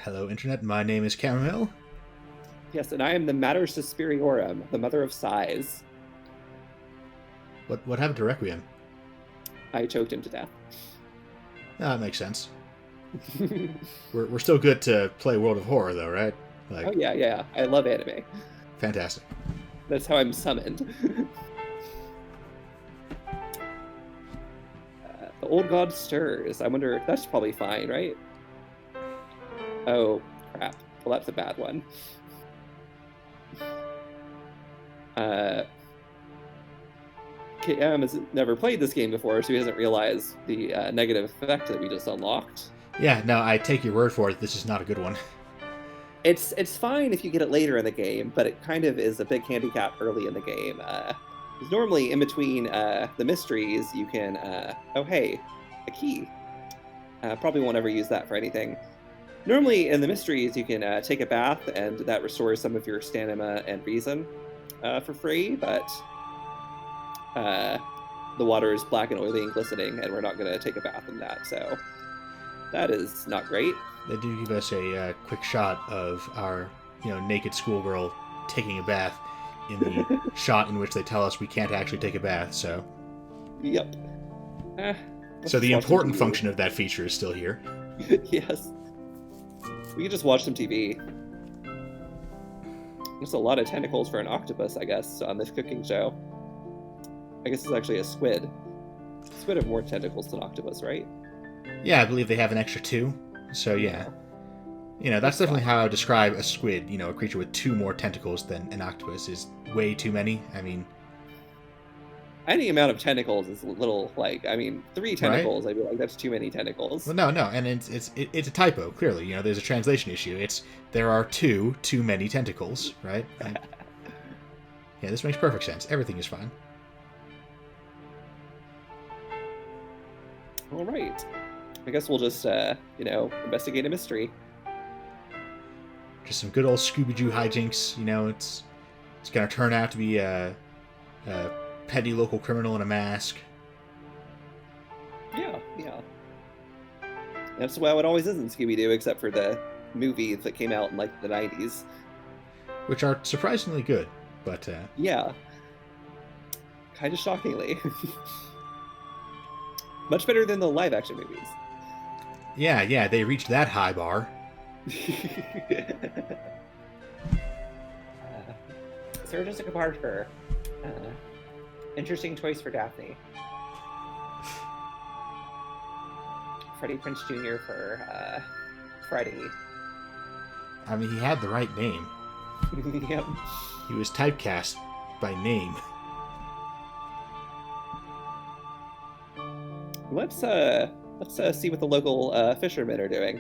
Hello, Internet. My name is Chamomile. Yes, and I am the Mater Suspiriorum, the mother of sighs. What happened to Requiem? I choked him to death. That makes sense. We're still good to play World of Horror, though, right? Oh yeah. I love anime. Fantastic. That's how I'm summoned. The old god stirs. I wonder, that's probably fine, right? Oh, crap. Well, that's a bad one. KM has never played this game before, so he hasn't realized the negative effect that we just unlocked. Yeah, no, I take your word for it. This is not a good one. It's fine if you get it later in the game, but it kind of is a big handicap early in the game. 'Cause normally, in between the mysteries, you can... oh, hey, a key. Probably won't ever use that for anything. Normally, in the mysteries, you can take a bath, and that restores some of your stamina and reason for free, but the water is black and oily and glistening, and we're not going to take a bath in that, so that is not great. They do give us a quick shot of our, naked schoolgirl taking a bath in the shot in which they tell us we can't actually take a bath, so... Yep. So the important function of that feature is still here. Yes. We can just watch some TV. There's a lot of tentacles for an octopus, I guess, on this cooking show. I guess it's actually a squid. Squid have more tentacles than octopus, right? Yeah, I believe they have an extra 2. So yeah. That's definitely how I would describe a squid. A creature with 2 more tentacles than an octopus is way too many. I mean... Any amount of tentacles is a little, 3 tentacles, right? I'd be like, that's too many tentacles. Well, no, and it's a typo, clearly. There's a translation issue. There are too many tentacles, right? And, yeah, this makes perfect sense. Everything is fine. All right. I guess we'll just, investigate a mystery. Just some good old Scooby-Doo hijinks. It's going to turn out to be a petty local criminal in a mask. Yeah. That's how it always is in Scooby-Doo, except for the movies that came out in, the 90s. Which are surprisingly good, but... Yeah. Kind of shockingly. Much better than the live-action movies. Yeah, they reached that high bar. Sir Jessica Parker. Interesting choice for Daphne. Freddie Prinze Jr. for Freddie. I mean, he had the right name. Yep. He was typecast by name. Let's see what the local fishermen are doing.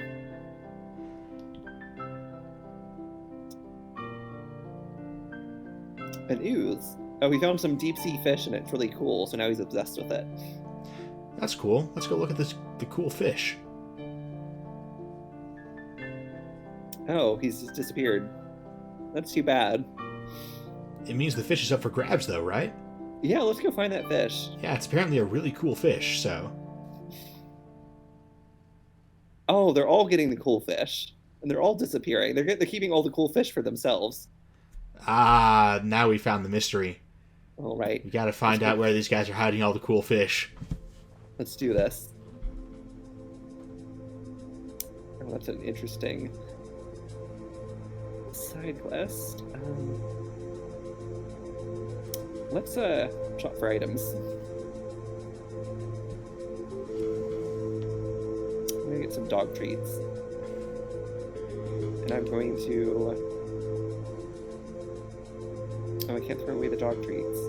An ooze. Oh, we found some deep sea fish and it's really cool, so now he's obsessed with it. That's cool. Let's go look at the cool fish. Oh, he's just disappeared. That's too bad. It means the fish is up for grabs, though, right? Yeah, let's go find that fish. Yeah, it's apparently a really cool fish, so... Oh, they're all getting the cool fish. And they're all disappearing. They're keeping all the cool fish for themselves. Ah, now we found the mystery. All right. We gotta find out where these guys are hiding all the cool fish. Let's do this. Oh, that's an interesting side quest. Let's shop for items. I'm gonna get some dog treats. And I'm going to... Oh, I can't throw away the dog treats.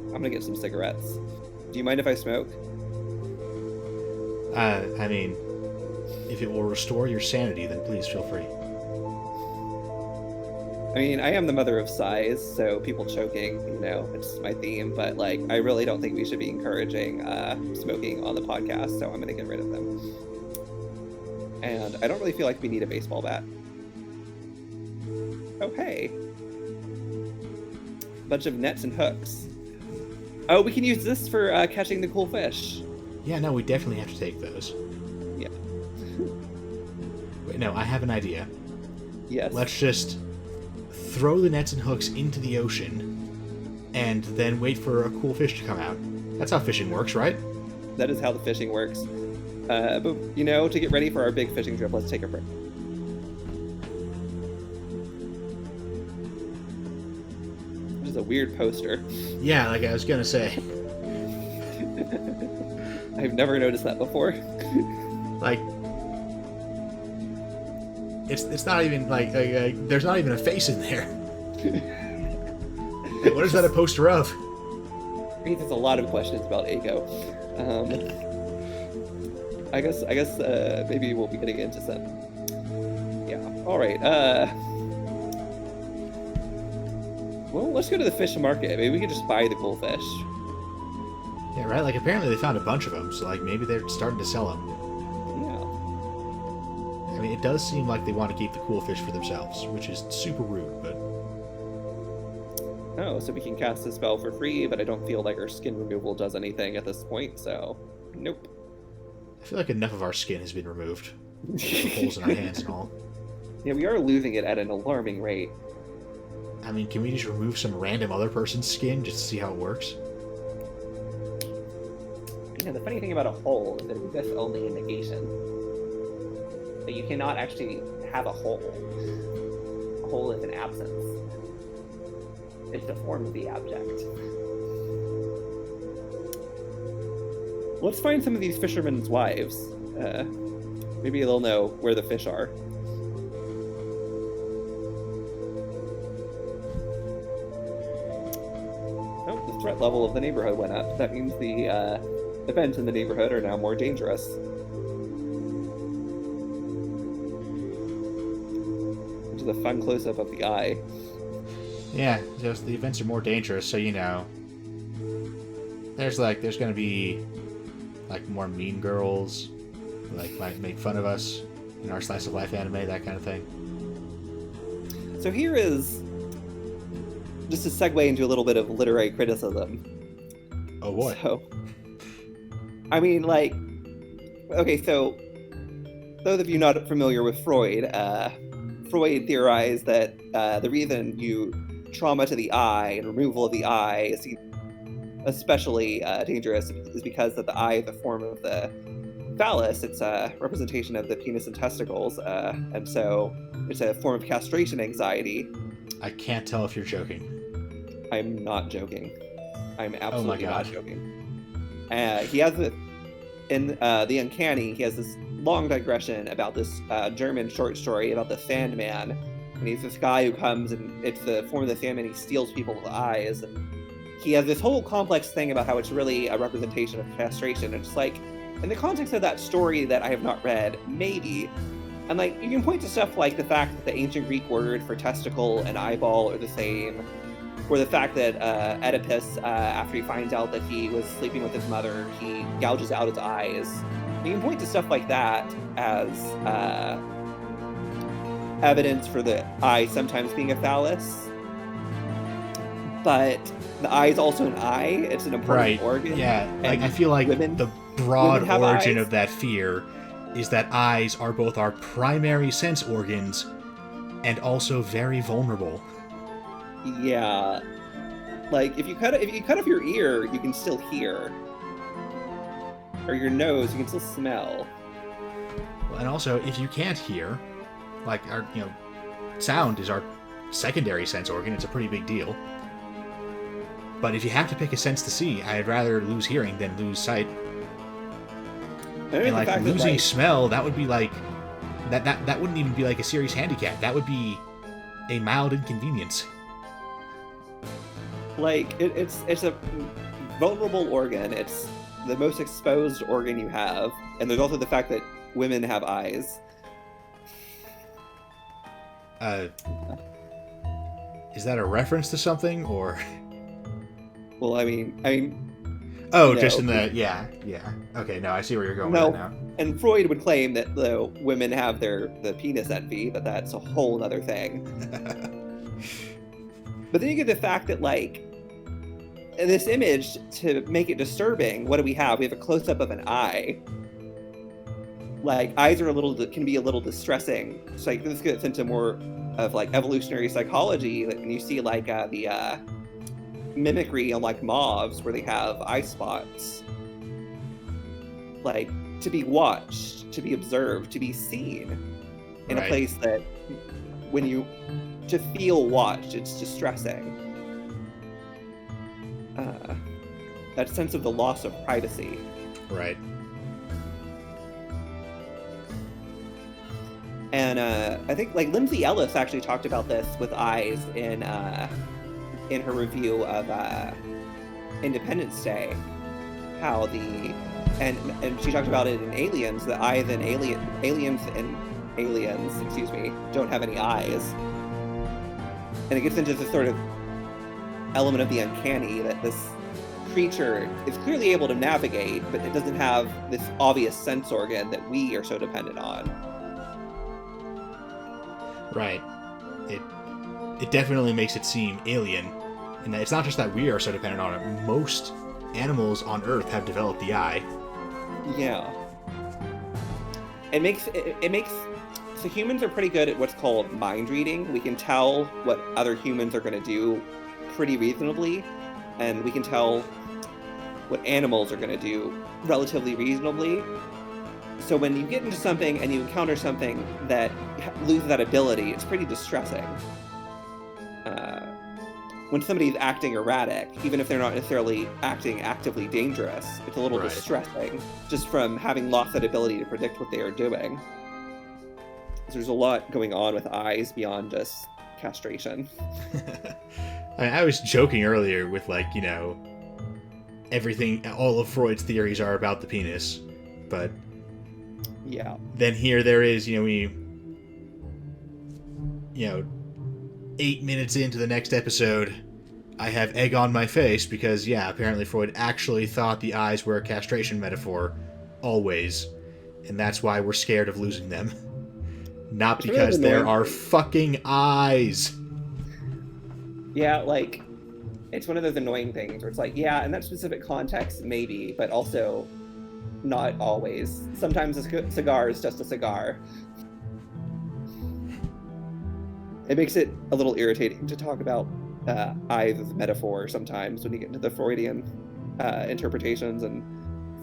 I'm gonna get some cigarettes. Do you mind if I smoke? I mean, if it will restore your sanity, then please feel free. I mean, I am the mother of sighs, so people choking, it's my theme, but, I really don't think we should be encouraging smoking on the podcast, so I'm gonna get rid of them. And I don't really feel like we need a baseball bat. Oh, hey. Bunch of nets and hooks. Oh, we can use this for catching the cool fish. Yeah, no, we definitely have to take those. Yeah. Wait, no, I have an idea. Yes. Let's just throw the nets and hooks into the ocean and then wait for a cool fish to come out. That's how fishing works, right? That is how the fishing works. But, to get ready for our big fishing trip, let's take a break. This is a weird poster. Yeah, like I was gonna say. I've never noticed that before. Like, it's not even like there's not even a face in there. What is that a poster of? Raises a lot of questions about Eiko. I guess maybe we'll be getting into some. Yeah. All right. Well, let's go to the fish market. Maybe we could just buy the cool fish. Yeah, right. Like apparently they found a bunch of them, so like maybe they're starting to sell them. Yeah. I mean, it does seem like they want to keep the cool fish for themselves, which is super rude, but. Oh, so we can cast the spell for free, but I don't feel like our skin removal does anything at this point, so nope. I feel like enough of our skin has been removed. The holes in our hands and all. Yeah, we are losing it at an alarming rate. I mean, can we just remove some random other person's skin just to see how it works? Yeah, the funny thing about a hole is that it exists only in negation. But you cannot actually have a hole. A hole is an absence. It's the form of the object. Let's find some of these fishermen's wives. Maybe they'll know where the fish are. Oh, the threat level of the neighborhood went up. That means the events in the neighborhood are now more dangerous. Which is a fun close-up of the eye. Yeah, just the events are more dangerous, so there's gonna be like more mean girls, like might make fun of us in our slice of life anime, that kind of thing. So here is just a segue into a little bit of literary criticism. Oh boy. So, I mean, like, okay, so those of you not familiar with Freud, Freud theorized that the reason trauma to the eye and removal of the eye is especially dangerous is because that the eye is a form of the phallus. It's a representation of the penis and testicles, and so it's a form of castration anxiety. I can't tell if you're joking. I'm not joking. I'm absolutely not joking. He has in The Uncanny, he has this long digression about this German short story about the Sandman. And he's this guy who comes and it's the form of the Sandman, he steals people's eyes. And he has this whole complex thing about how it's really a representation of castration. And it's like, in the context of that story that I have not read, maybe. And like, you can point to stuff like the fact that the ancient Greek word for testicle and eyeball are the same. Or the fact that Oedipus, after he finds out that he was sleeping with his mother, he gouges out his eyes. You can point to stuff like that as evidence for the eye sometimes being a phallus. But the eye is also an eye. It's an important organ. Yeah, like I feel like the broad origin of that fear is that eyes are both our primary sense organs and also very vulnerable. Yeah, like if you cut off your ear, you can still hear, or your nose, you can still smell. And also, if you can't hear, like our sound is our secondary sense organ. It's a pretty big deal. But if you have to pick a sense to see, I'd rather lose hearing than lose sight. And like losing smell, that would be like that wouldn't even be like a serious handicap. That would be a mild inconvenience. Like it's a vulnerable organ. It's the most exposed organ you have, and there's also the fact that women have eyes. Is that a reference to something, or? Well, I mean. Oh, no. Just in the yeah. Okay, no, I see where you're going with that now. And Freud would claim that the women have the penis envy, but that's a whole other thing. But then you get the fact that, like, in this image, to make it disturbing, what do we have? We have a close-up of an eye. Like, eyes are can be a little distressing. So like, this gets into more of like evolutionary psychology. Like when you see like the mimicry on like moths where they have eye spots, like to be watched, to be observed, to be seen in a place that to feel watched, it's distressing. That sense of the loss of privacy. Right. And I think like Lindsay Ellis actually talked about this with eyes in her review of Independence Day, how and she talked about it in Aliens, the eyes in aliens don't have any eyes, and it gets into the sort of element of the uncanny that this creature is clearly able to navigate, but it doesn't have this obvious sense organ that we are so dependent on. Right. It definitely makes it seem alien, and it's not just that we are so dependent on it. Most animals on Earth have developed the eye. Yeah. It makes so humans are pretty good at what's called mind reading. We can tell what other humans are going to do pretty reasonably, and we can tell what animals are going to do relatively reasonably. So when you get into something and you encounter something that loses that ability, it's pretty distressing. When somebody's acting erratic, even if they're not necessarily acting actively dangerous, it's a little distressing just from having lost that ability to predict what they are doing. So there's a lot going on with eyes beyond just castration. I was joking earlier with everything, all of Freud's theories are about the penis, but yeah. Then there is, 8 minutes into the next episode, I have egg on my face because, apparently Freud actually thought the eyes were a castration metaphor, always, and that's why we're scared of losing them. Not because there are fucking eyes. Yeah, it's one of those annoying things where it's in that specific context, maybe, but also not always. Sometimes a cigar is just a cigar. It makes it a little irritating to talk about eyes as a metaphor sometimes when you get into the Freudian interpretations, and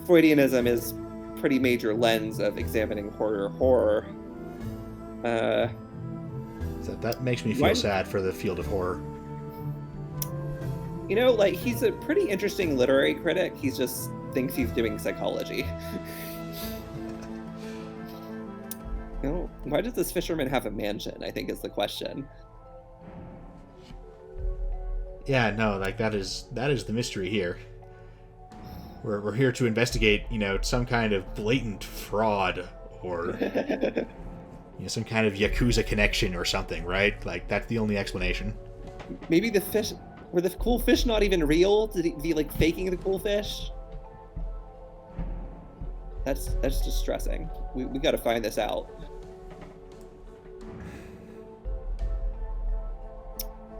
Freudianism is a pretty major lens of examining horror. So that makes me feel sad for the field of horror. He's a pretty interesting literary critic. He just thinks he's doing psychology. Why does this fisherman have a mansion, I think is the question. Yeah, no, that is the mystery here. We're here to investigate, some kind of blatant fraud or some kind of Yakuza connection or something, right? That's the only explanation. Maybe the fish... Were the cool fish not even real? Did he be faking the cool fish? That's distressing. We got to find this out.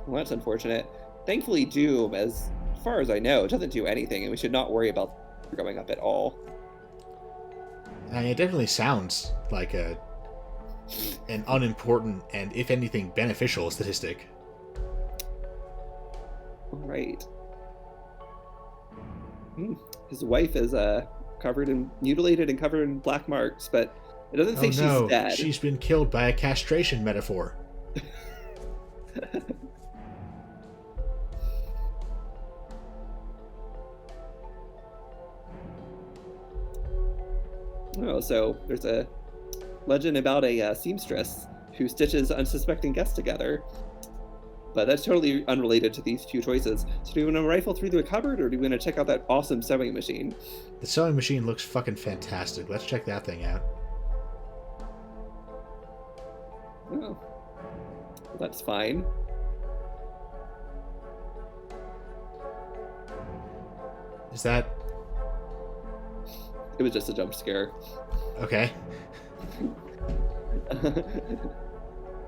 Well, that's unfortunate. Thankfully, Doom, as far as I know, doesn't do anything, and we should not worry about going up at all. I mean, it definitely sounds like an unimportant and, if anything, beneficial statistic. Right. His wife is mutilated and covered in black marks, but it doesn't say she's dead. She's been killed by a castration metaphor. Oh, so there's a legend about a seamstress who stitches unsuspecting guests together. But that's totally unrelated to these two choices. So do we want to rifle through the cupboard, or do we want to check out that awesome sewing machine? The sewing machine looks fucking fantastic. Let's check that thing out. Oh. Well, that's fine. Is that... It was just a jump scare. Okay.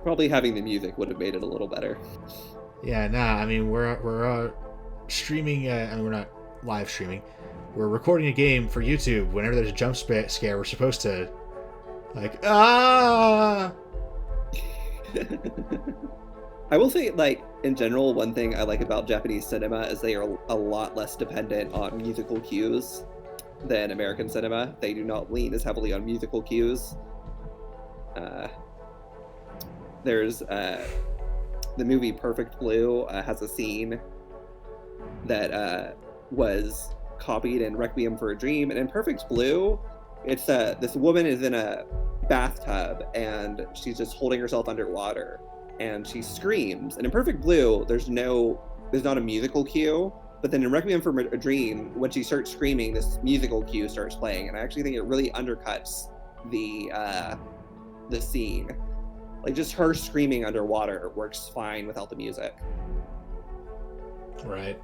Probably having the music would have made it a little better. Yeah, nah, I mean, we're streaming. I mean, we're not live streaming. We're recording a game for YouTube. Whenever there's a jump scare, we're supposed to like I will say, like, in general, one thing I like about Japanese cinema is they are a lot less dependent on musical cues than American cinema. They do not lean as heavily on musical cues. There's the movie Perfect Blue has a scene that was copied in Requiem for a Dream, and in Perfect Blue, it's this woman is in a bathtub and she's just holding herself underwater and she screams. And in Perfect Blue, there's not a musical cue, but then in Requiem for a Dream, when she starts screaming, this musical cue starts playing, and I actually think it really undercuts the scene. Like, just her screaming underwater works fine without the music. right.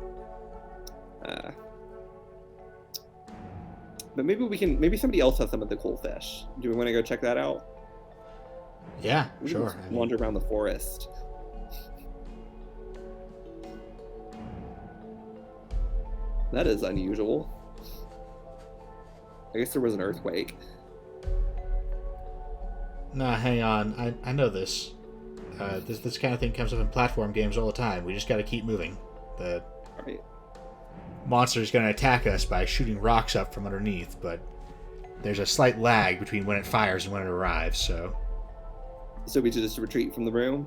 But maybe somebody else has some of the cool fish. Do we want to go check that out? Yeah, We can sure. just I mean, wander around the forest. That is unusual. I guess there was an earthquake. nah, hang on. I know this. This kind of thing comes up in platform games all the time. We just got to keep moving. The Right. monster's going to attack us by shooting rocks up from underneath, but there's a slight lag between when it fires and when it arrives, so... So we should just retreat from the room?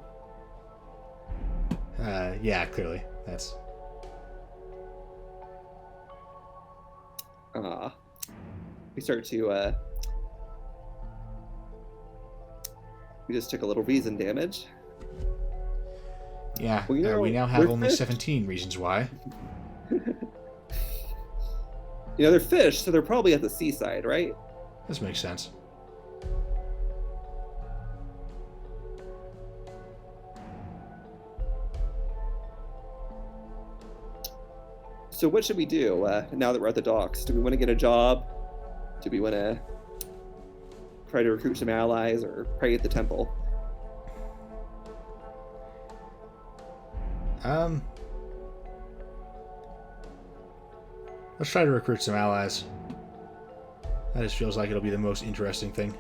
Yeah, clearly. That's... We start to, we just took a little reason damage. Yeah, Well, you know, we now have we're only fish. 17 reasons why. You know, they're fish, so they're probably at the seaside, right? This makes sense. So what should we do now that we're at the docks? Do we want to get a job? Do we want to try to recruit some allies or pray at the temple? Let's try to recruit some allies. That just feels like it'll be the most interesting thing.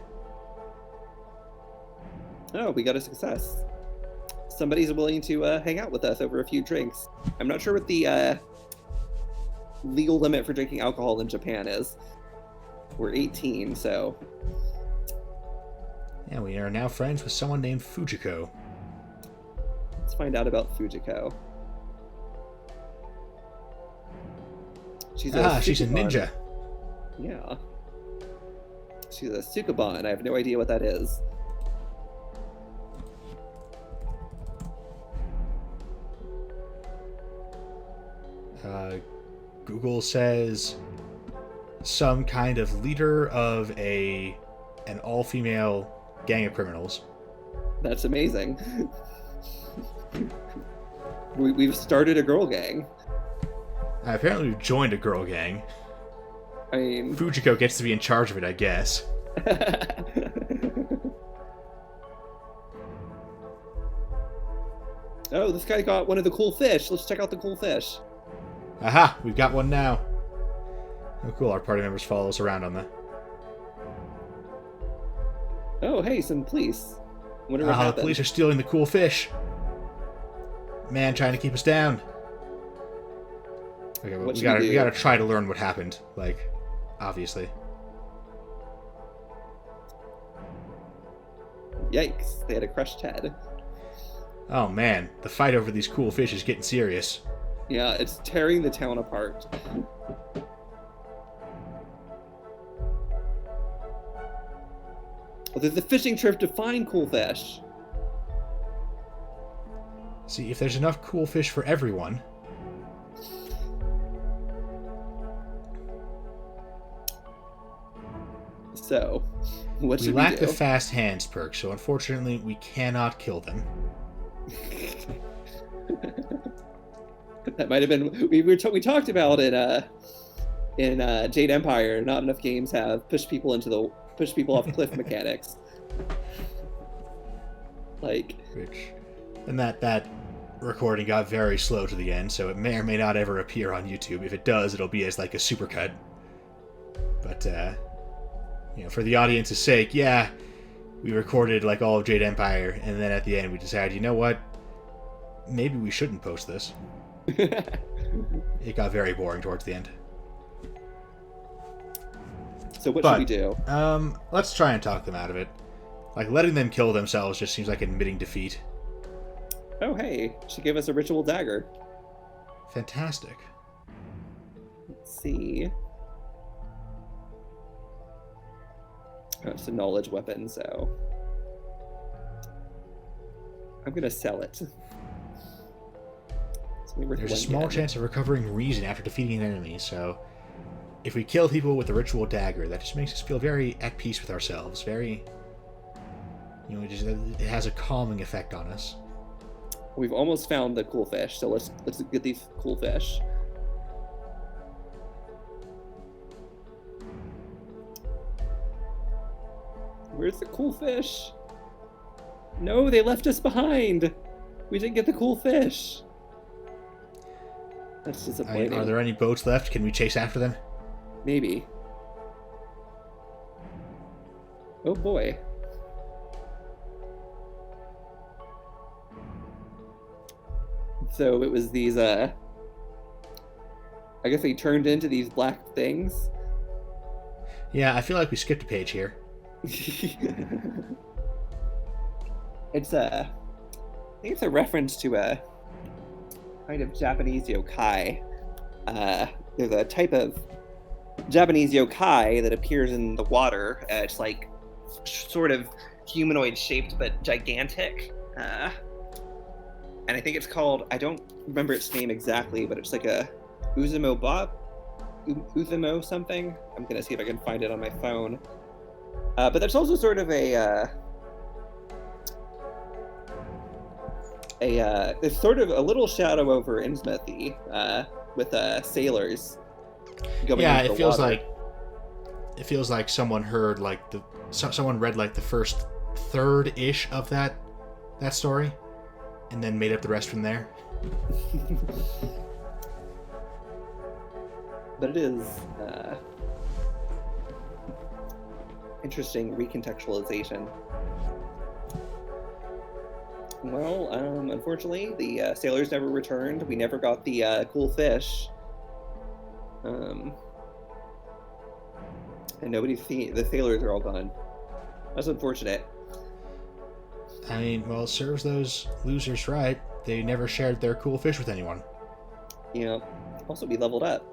Oh, we got a success. Somebody's willing to hang out with us over a few drinks. I'm not sure what the legal limit for drinking alcohol in Japan is. We're 18, so... Yeah, we are now friends with someone named Fujiko. Let's find out about Fujiko. She's a Sukuban. ninja. Yeah. She's a Sukuban. I have no idea what that is. Google says some kind of leader of an all-female gang of criminals. That's amazing. We've started a girl gang. Apparently we've joined a girl gang. I mean... Fujiko gets to be in charge of it, I guess. Oh, this guy got one of the cool fish. Let's check out the cool fish. Aha! We've got one now. Oh, cool. Our party members follow us around on the... Oh, hey, some police. Wonder what The happened. police are stealing the cool fish. Man trying to keep us down. Okay, well, What we should we gotta do? try to learn what happened. Like, obviously. Yikes, they had a crushed head. Oh man, the fight over these cool fish is getting serious. Yeah, it's tearing the town apart. Well, there's a fishing trip to find cool fish. See, if there's enough cool fish for everyone... So, what We should lack we do? the fast hands perk, so unfortunately we cannot kill them. That might have been we talked about it in Jade Empire. Not enough games have push people off cliff mechanics. Like, Which, and that recording got very slow to the end, so it may or may not ever appear on YouTube. If it does, it'll be as like a supercut. But for the audience's sake, yeah, we recorded like all of Jade Empire, and then at the end we decided, you know what? Maybe we shouldn't post this. It got very boring towards the end. So what should we do? Let's try and talk them out of it. Like, letting them kill themselves just seems like admitting defeat. Oh, hey, she gave us a ritual dagger. Fantastic. Let's see. Oh, it's a knowledge weapon, so I'm gonna sell it. There's a small chance of recovering reason after defeating an enemy, so if we kill people with the ritual dagger, that just makes us feel very at peace with ourselves. Very, it has a calming effect on us. We've almost found the cool fish, so let's get these cool fish. Where's the cool fish? No, they left us behind. We didn't get the cool fish. That's disappointing. Are there any boats left? Can we chase after them? Maybe. Oh boy. So it was these, I guess they turned into these black things. Yeah, I feel like we skipped a page here. It's I think it's a reference to a kind of Japanese yokai. There's a type of Japanese yokai that appears in the water. It's like sort of humanoid shaped but gigantic. And I think it's called, I don't remember its name exactly, but it's like a Uzumo something. I'm gonna see if I can find it on my phone. But there's also sort of there's sort of a little shadow over Innsmouth with sailors going into the water. It feels like someone heard like someone read like the first third-ish of that story, and then made up the rest from there. But it is interesting recontextualization. Well, unfortunately, the sailors never returned. We never got the cool fish. And nobody's seen. The sailors are all gone. That's unfortunate. I mean, well, it serves those losers right. They never shared their cool fish with anyone. Yeah. Also, we leveled up.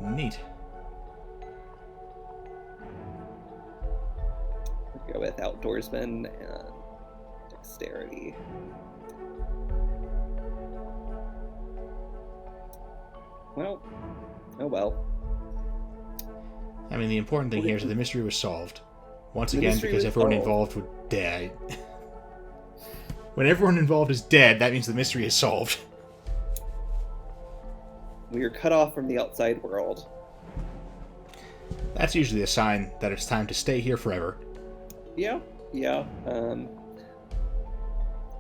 Neat. Go with outdoorsman and dexterity. Well, oh well. I mean, the important thing here is that the mystery was solved. Once again, because everyone involved would die. When everyone involved is dead, that means the mystery is solved. We are cut off from the outside world. That's usually a sign that it's time to stay here forever. Yeah.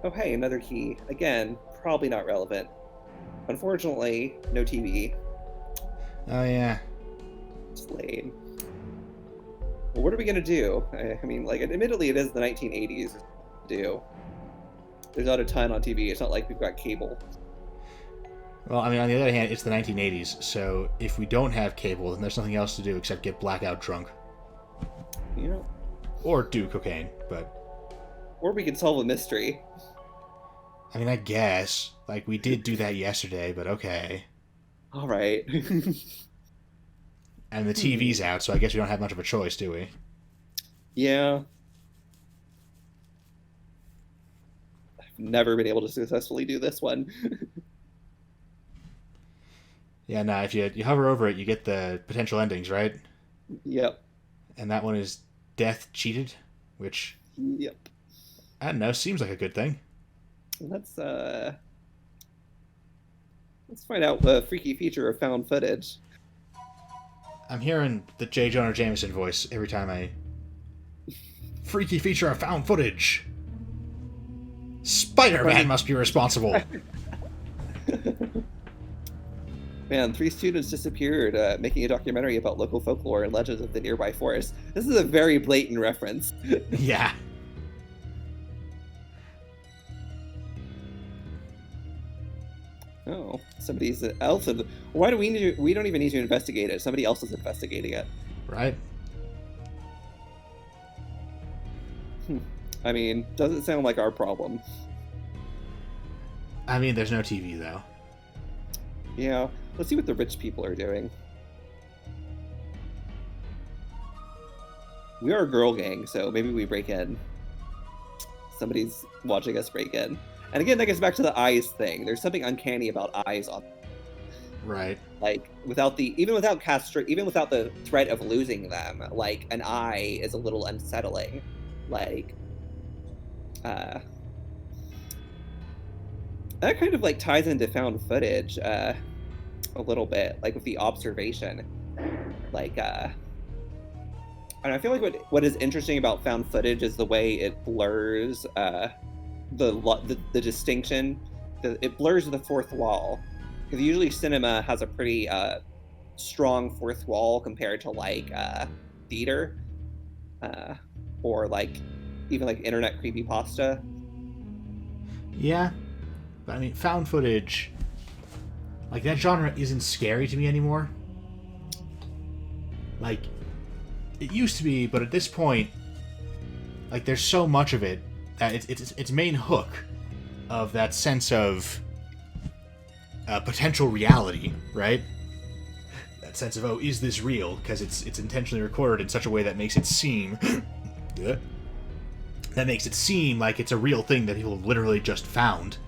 Oh, hey, another key. Again, probably not relevant. Unfortunately, no TV. Oh, yeah. It's lame. Well, what are we going to do? I mean, like, admittedly, it is the 1980s. There's not a ton on TV. It's not like we've got cable. Well, I mean, on the other hand, it's the 1980s, so if we don't have cable, then there's nothing else to do except get blackout drunk. Yeah. Or do cocaine, but... Or we could solve a mystery. I mean, I guess. Like, we did do that yesterday, but okay. Alright. And the TV's out, so I guess we don't have much of a choice, do we? Yeah. I've never been able to successfully do this one. Yeah, no, if you hover over it, you get the potential endings, right? Yep. And that one is Death Cheated, which... Yep. I don't know, seems like a good thing. Let's find out the freaky feature of found footage. I'm hearing the J. Jonah Jameson voice every time I... Freaky feature of found footage! Spider-Man must be responsible. Man, 3 students disappeared, making a documentary about local folklore and legends of the nearby forest. This is a very blatant reference. Yeah. Oh, somebody else. Why do we need? We don't even need to investigate it. Somebody else is investigating it. Right? I mean, doesn't sound like our problem. I mean, there's no TV, though. Yeah, let's see what the rich people are doing. We are a girl gang, so maybe we break in. Somebody's watching us break in. And again, that gets back to the eyes thing. There's something uncanny about eyes on. Right. Like, even without the threat of losing them, like, an eye is a little unsettling. Like, that kind of, like, ties into found footage, a little bit, like, with the observation. Like, and I feel like what is interesting about found footage is the way it blurs, the distinction. It blurs the fourth wall. Because usually cinema has a pretty strong fourth wall compared to like theater, or like even like internet creepypasta. Yeah, but I mean, found footage, like that genre isn't scary to me anymore. Like, it used to be, but at this point, like there's so much of it that its main hook of that sense of potential reality, right? That sense of, oh, is this real? Because it's intentionally recorded in such a way that makes it seem that makes it seem like it's a real thing that people literally just found.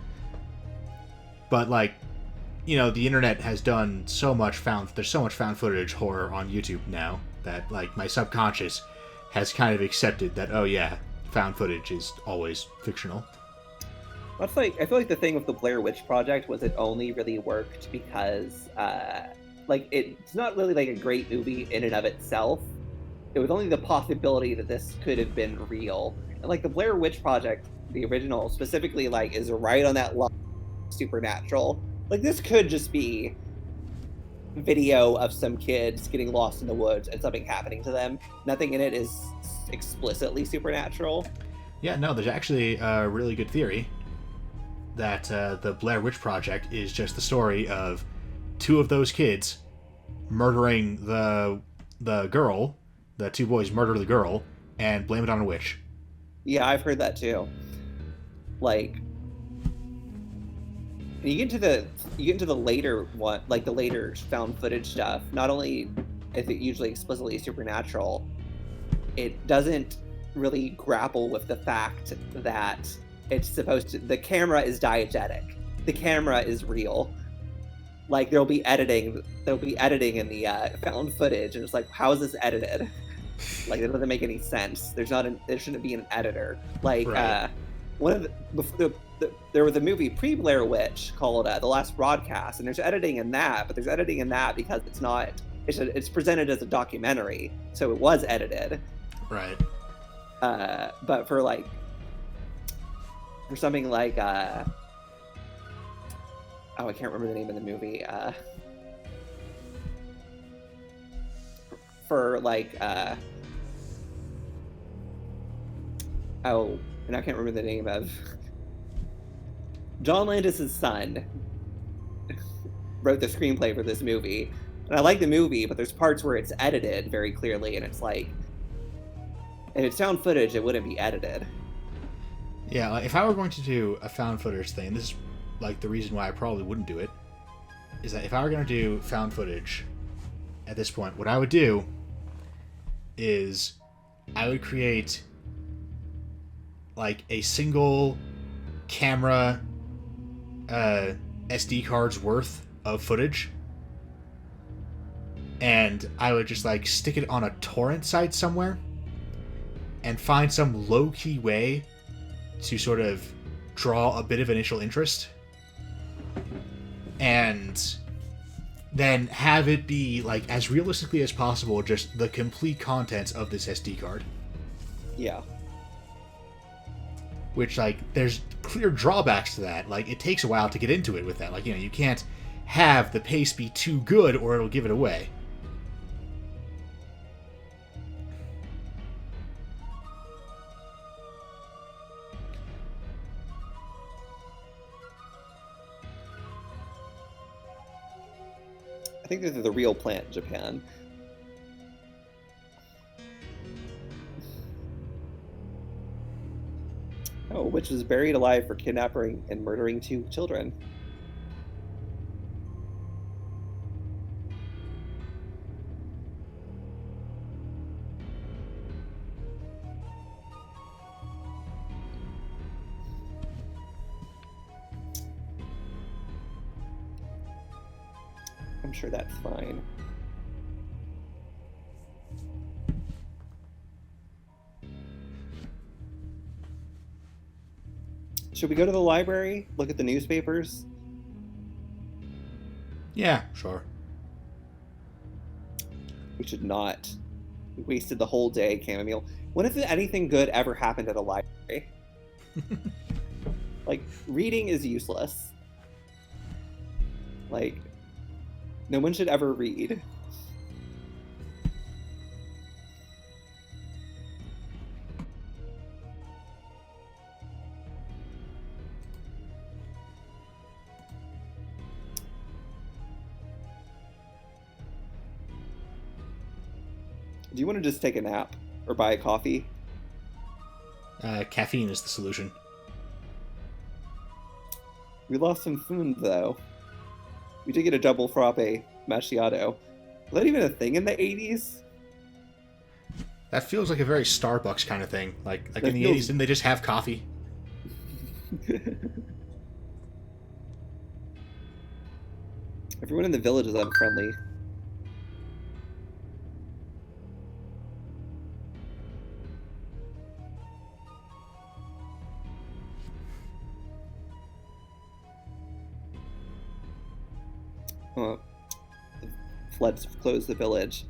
But like, you know, the internet has done so much there's so much found footage horror on YouTube now that like my subconscious has kind of accepted that, oh yeah, found footage is always fictional. That's like, I feel like the thing with the Blair Witch Project was it only really worked because, like, it's not really like a great movie in and of itself. It was only the possibility that this could have been real. And like the Blair Witch Project, the original, specifically, like, is right on that line of supernatural. Like, this could just be video of some kids getting lost in the woods and something happening to them. Nothing in it is explicitly supernatural. Yeah, no, there's actually a really good theory that the Blair Witch Project is just the story of two of those kids murdering the girl. The two boys murder the girl and blame it on a witch. Yeah, I've heard that too. Like, you get into the later one, like the later found footage stuff. Not only is it usually explicitly supernatural, it doesn't really grapple with the fact that it's supposed to. The camera is diegetic. The camera is real. Like, there'll be editing in the found footage, and it's like, how is this edited? Like, it doesn't make any sense. There shouldn't be an editor. Like, right. There was a movie pre-Blair Witch called The Last Broadcast, and there's editing in that, but there's editing in that because it's presented as a documentary, so it was edited. Right. But for something like I can't remember the name of the movie. And I can't remember the name of John Landis's son wrote the screenplay for this movie. And I like the movie, but there's parts where it's edited very clearly, and it's like, if it's found footage, it wouldn't be edited. Yeah, like if I were going to do a found footage thing, this is like the reason why I probably wouldn't do it, is that if I were going to do found footage at this point, what I would do is I would create like a single camera SD card's worth of footage, and I would just like stick it on a torrent site somewhere and find some low-key way to sort of draw a bit of initial interest, and then have it be like as realistically as possible just the complete contents of this SD card. Yeah. which, like, there's clear drawbacks to that. Like, it takes a while to get into it with that. Like, you can't have the pace be too good or it'll give it away. I think they're the real plant in Japan. Oh, which was buried alive for kidnapping and murdering 2 children. I'm sure that's fine. Should we go to the library? Look at the newspapers? Yeah, sure. We should not. We wasted the whole day, Chamomile. When if anything good ever happened at a library? Like, reading is useless. Like, no one should ever read. Do you want to just take a nap or buy a coffee? Caffeine is the solution. We lost some food, though. We did get a double frappe macchiato. Was that even a thing in the 80s? That feels like a very Starbucks kind of thing. Like That in the feels- 80s, didn't they just have coffee? Everyone in the village is unfriendly. Floods close the village.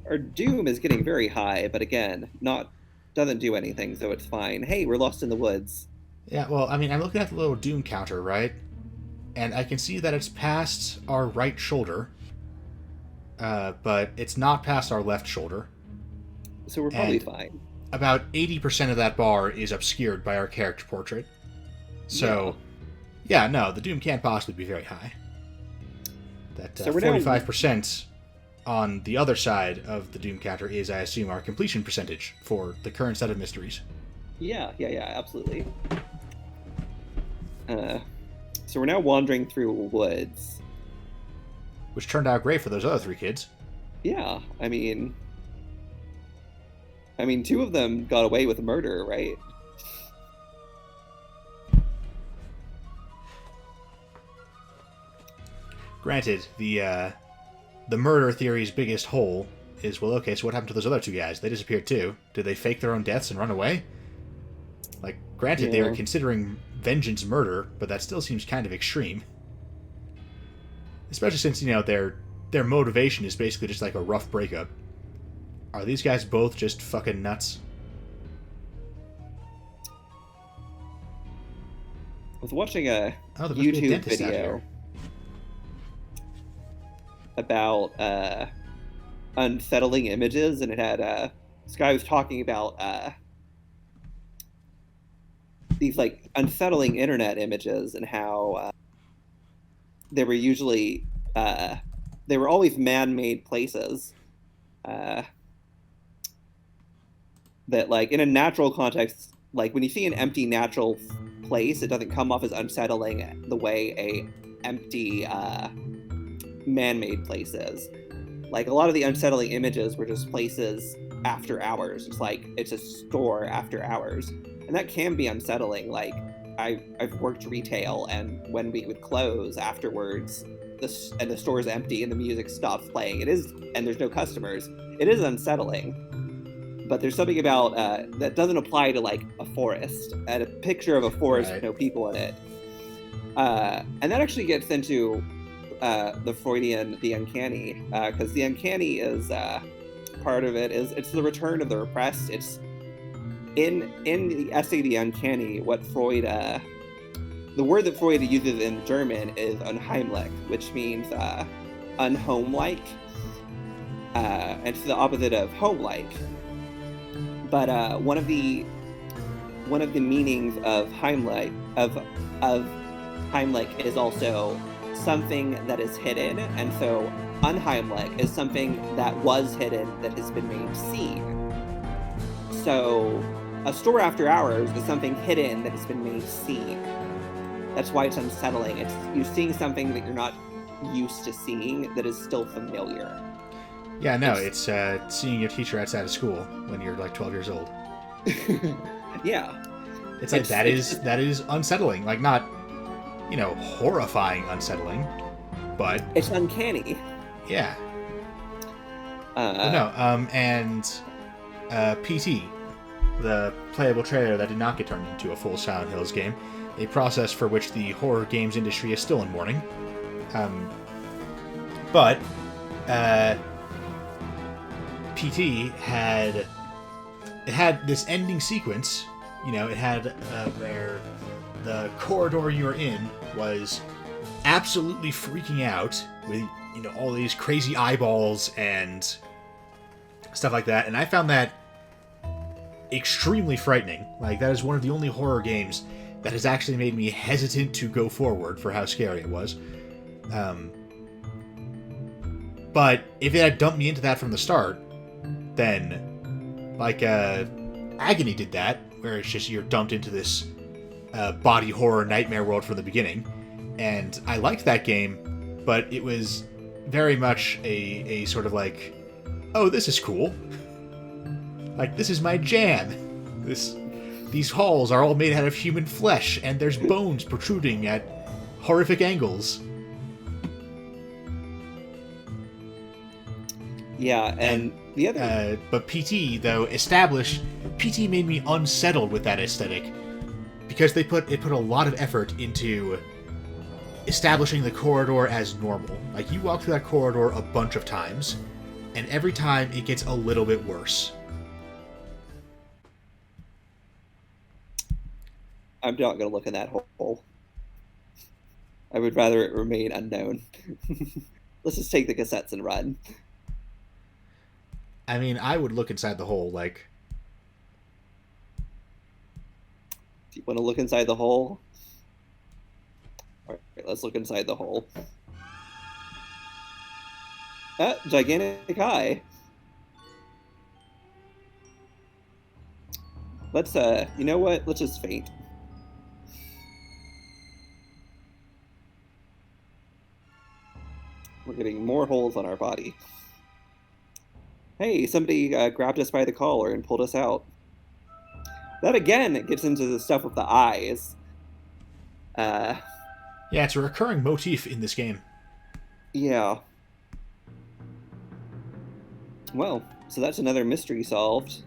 Our doom is getting very high, but again, doesn't do anything, so it's fine. Hey, we're lost in the woods. Yeah, well, I mean, I'm looking at the little doom counter, right? And I can see that it's past our right shoulder, but it's not past our left shoulder. So we're probably And- fine. About 80% of that bar is obscured by our character portrait. So, yeah, no, the doom can't possibly be very high. That So we're now- 45% on the other side of the doom counter is, I assume, our completion percentage for the current set of mysteries. Yeah, absolutely. So we're now wandering through woods. Which turned out great for those other 3 kids. Yeah, I mean, 2 of them got away with murder, right? Granted, the murder theory's biggest hole is, well, okay, so what happened to those other 2 guys? They disappeared too. Did they fake their own deaths and run away? Like, granted, they Yeah. were considering vengeance murder, but that still seems kind of extreme. Especially since, their motivation is basically just like a rough breakup. Are these guys both just fucking nuts? I was watching a Oh, there must be a YouTube dentist out video here. about unsettling images, and it had this guy was talking about these like unsettling internet images and how they were usually they were always man-made places that, like, in a natural context, like when you see an empty natural place, it doesn't come off as unsettling the way a empty man-made place is. Like, a lot of the unsettling images were just places after hours. It's like it's a store after hours, and that can be unsettling. Like, I've worked retail, and when we would close afterwards, the store is empty and the music stops playing. It is, and there's no customers. It is unsettling. But there's something about that doesn't apply to, like, a forest, and a picture of a forest with no people in it. And that actually gets into the Freudian, the uncanny, because the uncanny is part of it is it's the return of the repressed. It's in the essay The Uncanny, what Freud the word that Freud uses in German is unheimlich, which means unhomelike, and it's the opposite of homelike. But one of the meanings of Heimlich Heimlich is also something that is hidden, and so unheimlich is something that was hidden that has been made seen. So a store after hours is something hidden that has been made seen. That's why it's unsettling. It's you're seeing something that you're not used to seeing that is still familiar. Yeah, no, it's seeing your teacher outside of school when you're like 12 years old. Yeah. It's like that is unsettling. Like, not, horrifying unsettling, but it's uncanny. Yeah. And PT, the playable trailer that did not get turned into a full Silent Hills game, a process for which the horror games industry is still in mourning. But PT had this ending sequence. It had where the corridor you were in was absolutely freaking out with all these crazy eyeballs and stuff like that, and I found that extremely frightening. Like, that is one of the only horror games that has actually made me hesitant to go forward for how scary it was. But if it had dumped me into that from the start, then like Agony did that, where it's just you're dumped into this body horror nightmare world from the beginning, and I liked that game, but it was very much a sort of like, oh, this is cool. Like, this is my jam. These halls are all made out of human flesh, and there's bones protruding at horrific angles. Yeah, and the other... but PT, though, PT made me unsettled with that aesthetic, because it put a lot of effort into establishing the corridor as normal. Like, you walk through that corridor a bunch of times, and every time it gets a little bit worse. I'm not going to look in that hole. I would rather it remain unknown. Let's just take the cassettes and run. I mean, I would look inside the hole, like... Do you want to look inside the hole? Alright, let's look inside the hole. Ah, gigantic eye. Let's, you know what? Let's just faint. We're getting more holes on our body. Hey, somebody grabbed us by the collar and pulled us out. That again gets into the stuff with the eyes. Yeah, it's a recurring motif in this game. Yeah. Well, so that's another mystery solved.